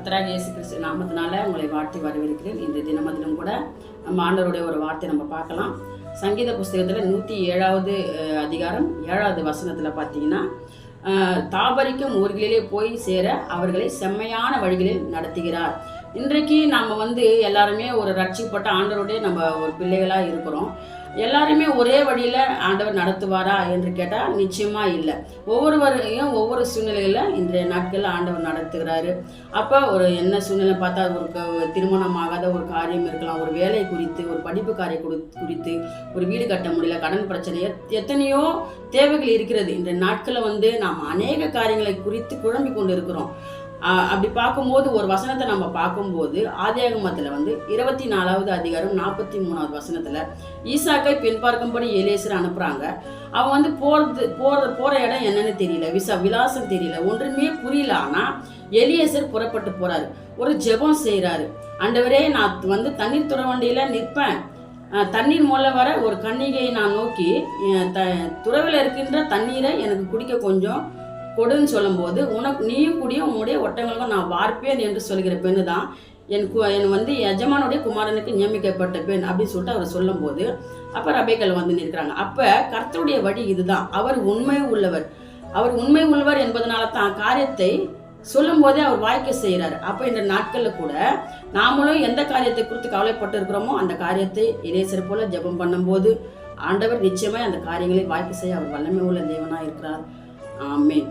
கர்த்தராகிய இயேசு கிறிஸ்து நாமத்தினால உங்களை வாழ்த்தி வரவேற்கிறேன். இந்த தினமதிலும் கூட நம்ம ஆண்டவருடைய ஒரு வார்த்தை நம்ம பார்க்கலாம். சங்கீத புஸ்தகத்தில் 107வது அதிகாரம் 7வது வசனத்தில் பார்த்தீங்கன்னா, தாபரிக்கும் ஊர்களிலே போய் சேர அவர்களை செம்மையான வழிகளில் நடத்துகிறார். இன்றைக்கு நாம் எல்லாருமே ஒரு ரட்சிக்கப்பட்ட ஆண்டவருடைய நம்ம ஒரு பிள்ளைகளாக இருக்கிறோம். எல்லாருமே ஒரே வழியில் ஆண்டவர் நடத்துவாரா என்று கேட்டால் நிச்சயமாக இல்லை. ஒவ்வொருவரையும் ஒவ்வொரு சூழ்நிலையில் இன்றைய நாட்களில் ஆண்டவர் நடத்துகிறாரு. அப்போ ஒரு என்ன சூழ்நிலை பார்த்தா, ஒரு திருமணமாகாத ஒரு காரியம் இருக்கலாம், ஒரு வேலை குறித்து, ஒரு படிப்பு காரியம் குறித்து, ஒரு வீடு கட்ட முடியல, கடன் பிரச்சனை, எத்தனையோ தேவைகள் இருக்கிறது. இன்றைய நாட்களில் நாம் அநேக காரியங்களை குறித்து குழம்பி கொண்டு இருக்கிறோம். அப்படி பார்க்கும்போது ஒரு வசனத்தை நம்ம பார்க்கும்போது ஆதியாகமத்தில் 24வது அதிகாரம் 43வது வசனத்தில் ஈசாக்கை பெண் பார்க்கும்படி எலியேசர் அனுப்புகிறாங்க. அவன் போகிற இடம் என்னன்னு தெரியல, விலாசம் தெரியல, ஒன்றுமே புரியல. ஆனால் எலியேசர் புறப்பட்டு போகிறாரு, ஒரு ஜெபம் செய்கிறாரு. ஆண்டவரே, நான் தண்ணீர் துறவண்டியில் நிற்பேன், தண்ணீர் மூலம் வர ஒரு கன்னிகையை நான் நோக்கி துறவில் இருக்கின்ற தண்ணீரை எனக்கு குடிக்க கொஞ்சம் கொடுன்னு சொல்லும்போது, நீயும் கூடிய உன்னுடைய ஒட்டங்களுக்கும் நான் வார்ப்பேன் என்று சொல்கிற பெண்ணு தான் என் எஜமானுடைய குமாரனுக்கு நியமிக்கப்பட்ட பெண் அப்படின்னு சொல்லிட்டு அவர் சொல்லும்போது, அப்போ ரபேக்கல் நிற்கிறாங்க. அப்போ கர்த்தருடைய வழி இதுதான். அவர் உண்மை உள்ளவர் என்பதனால தான் காரியத்தை சொல்லும் போதே அவர் வாய்க்க செய்கிறார். அப்போ இந்த நாட்களில் கூட நாமளும் எந்த காரியத்தை குறித்து கவலைப்பட்டு இருக்கிறோமோ அந்த காரியத்தை எலியேசர் போல ஜெபம் பண்ணும்போது ஆண்டவர் நிச்சயமாக அந்த காரியங்களை வாய்க்க செய்ய அவர் வல்லமை உள்ள தேவனாக இருக்கிறார். ஆமென்.